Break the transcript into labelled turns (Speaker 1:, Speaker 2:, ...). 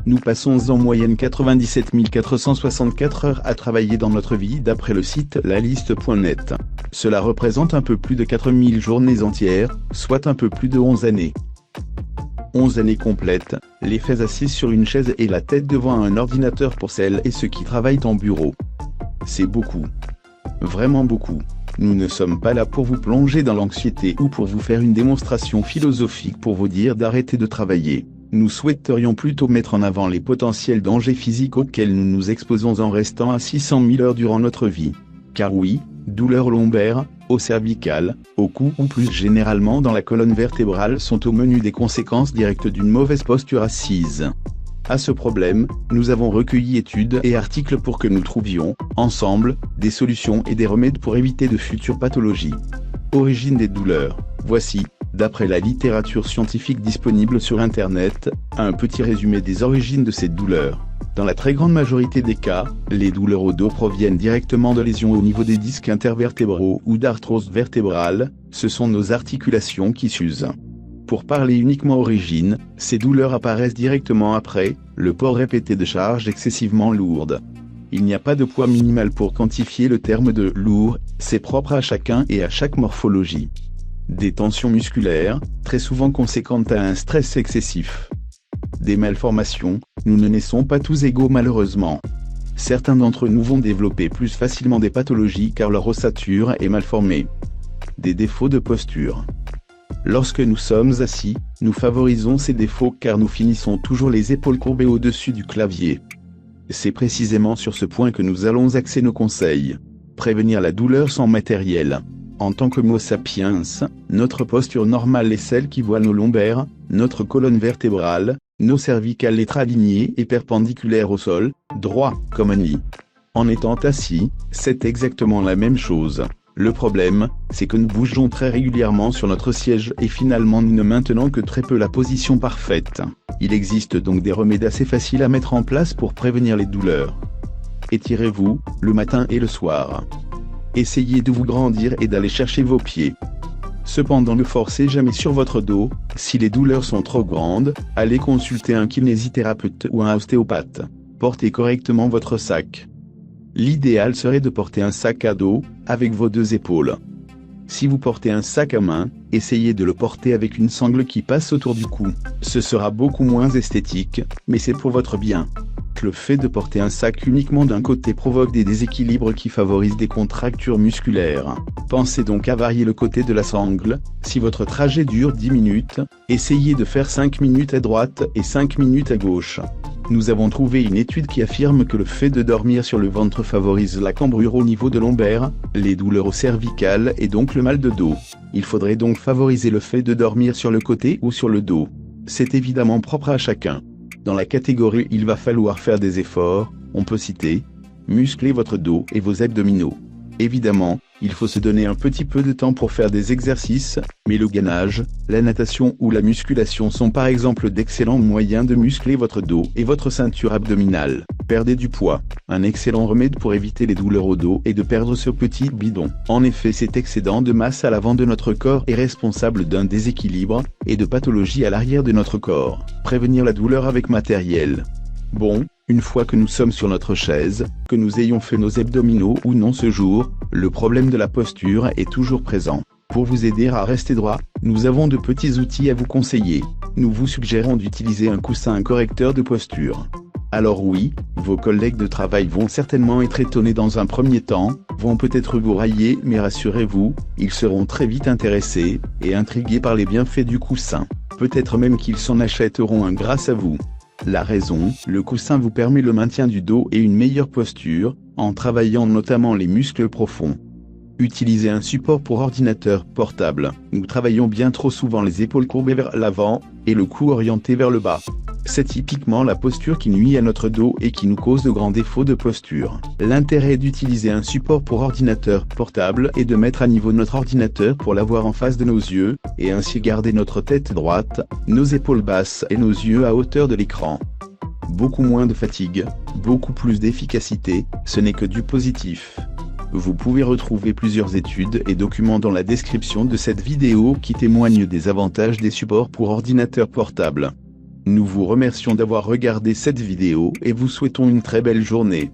Speaker 1: Nous passons en moyenne 97 464 heures à travailler dans notre vie d'après le site laliste.net. Cela représente un peu plus de 4000 journées entières, soit un peu plus de 11 années. 11 années complètes, les faits assis sur une chaise et la tête devant un ordinateur pour celles et ceux qui travaillent en bureau. C'est beaucoup. Vraiment beaucoup. Nous ne sommes pas là pour vous plonger dans l'anxiété ou pour vous faire une démonstration philosophique pour vous dire d'arrêter de travailler. Nous souhaiterions plutôt mettre en avant les potentiels dangers physiques auxquels nous nous exposons en restant à 600 000 heures durant notre vie. Car oui, douleurs lombaires, au cervical, au cou ou plus généralement dans la colonne vertébrale sont au menu des conséquences directes d'une mauvaise posture assise. À ce problème, nous avons recueilli études et articles pour que nous trouvions, ensemble, des solutions et des remèdes pour éviter de futures pathologies. Origine des douleurs. Voici, d'après la littérature scientifique disponible sur Internet, un petit résumé des origines de ces douleurs. Dans la très grande majorité des cas, les douleurs au dos proviennent directement de lésions au niveau des disques intervertébraux ou d'arthrose vertébrale, ce sont nos articulations qui s'usent. Pour parler uniquement origine, ces douleurs apparaissent directement après le port répété de charges excessivement lourdes. Il n'y a pas de poids minimal pour quantifier le terme de « lourd », c'est propre à chacun et à chaque morphologie. Des tensions musculaires, très souvent conséquentes à un stress excessif. Des malformations, nous ne naissons pas tous égaux malheureusement. Certains d'entre nous vont développer plus facilement des pathologies car leur ossature est mal formée. Des défauts de posture. Lorsque nous sommes assis, nous favorisons ces défauts car nous finissons toujours les épaules courbées au-dessus du clavier. C'est précisément sur ce point que nous allons axer nos conseils. Prévenir la douleur sans matériel. En tant qu'Homo sapiens, notre posture normale est celle qui voit nos lombaires, notre colonne vertébrale, nos cervicales être alignées et perpendiculaires au sol, droit, comme un nid. En étant assis, c'est exactement la même chose. Le problème, c'est que nous bougeons très régulièrement sur notre siège et finalement nous ne maintenons que très peu la position parfaite. Il existe donc des remèdes assez faciles à mettre en place pour prévenir les douleurs. Étirez-vous, le matin et le soir. Essayez de vous grandir et d'aller chercher vos pieds. Cependant ne forcez jamais sur votre dos, si les douleurs sont trop grandes, allez consulter un kinésithérapeute ou un ostéopathe. Portez correctement votre sac. L'idéal serait de porter un sac à dos, avec vos deux épaules. Si vous portez un sac à main, essayez de le porter avec une sangle qui passe autour du cou. Ce sera beaucoup moins esthétique, mais c'est pour votre bien. Le fait de porter un sac uniquement d'un côté provoque des déséquilibres qui favorisent des contractures musculaires. Pensez donc à varier le côté de la sangle. Si votre trajet dure 10 minutes, essayez de faire 5 minutes à droite et 5 minutes à gauche. Nous avons trouvé une étude qui affirme que le fait de dormir sur le ventre favorise la cambrure au niveau de lombaire, les douleurs au cervical et donc le mal de dos. Il faudrait donc favoriser le fait de dormir sur le côté ou sur le dos. C'est évidemment propre à chacun. Dans la catégorie il va falloir faire des efforts, on peut citer muscler votre dos et vos abdominaux. Évidemment, il faut se donner un petit peu de temps pour faire des exercices, mais le gainage, la natation ou la musculation sont par exemple d'excellents moyens de muscler votre dos et votre ceinture abdominale. Perdez du poids, un excellent remède pour éviter les douleurs au dos et de perdre ce petit bidon. En effet, cet excédent de masse à l'avant de notre corps est responsable d'un déséquilibre et de pathologies à l'arrière de notre corps. Prévenir la douleur avec matériel. Bon, une fois que nous sommes sur notre chaise, que nous ayons fait nos abdominaux ou non ce jour, le problème de la posture est toujours présent. Pour vous aider à rester droit, nous avons de petits outils à vous conseiller. Nous vous suggérons d'utiliser un coussin correcteur de posture. Alors oui, vos collègues de travail vont certainement être étonnés dans un premier temps, vont peut-être vous railler, mais rassurez-vous, ils seront très vite intéressés et intrigués par les bienfaits du coussin. Peut-être même qu'ils s'en achèteront un grâce à vous. La raison, le coussin vous permet le maintien du dos et une meilleure posture, en travaillant notamment les muscles profonds. Utilisez un support pour ordinateur portable. Nous travaillons bien trop souvent les épaules courbées vers l'avant, et le cou orienté vers le bas. C'est typiquement la posture qui nuit à notre dos et qui nous cause de grands défauts de posture. L'intérêt d'utiliser un support pour ordinateur portable est de mettre à niveau notre ordinateur pour l'avoir en face de nos yeux, et ainsi garder notre tête droite, nos épaules basses et nos yeux à hauteur de l'écran. Beaucoup moins de fatigue, beaucoup plus d'efficacité, ce n'est que du positif. Vous pouvez retrouver plusieurs études et documents dans la description de cette vidéo qui témoignent des avantages des supports pour ordinateur portable. Nous vous remercions d'avoir regardé cette vidéo et vous souhaitons une très belle journée.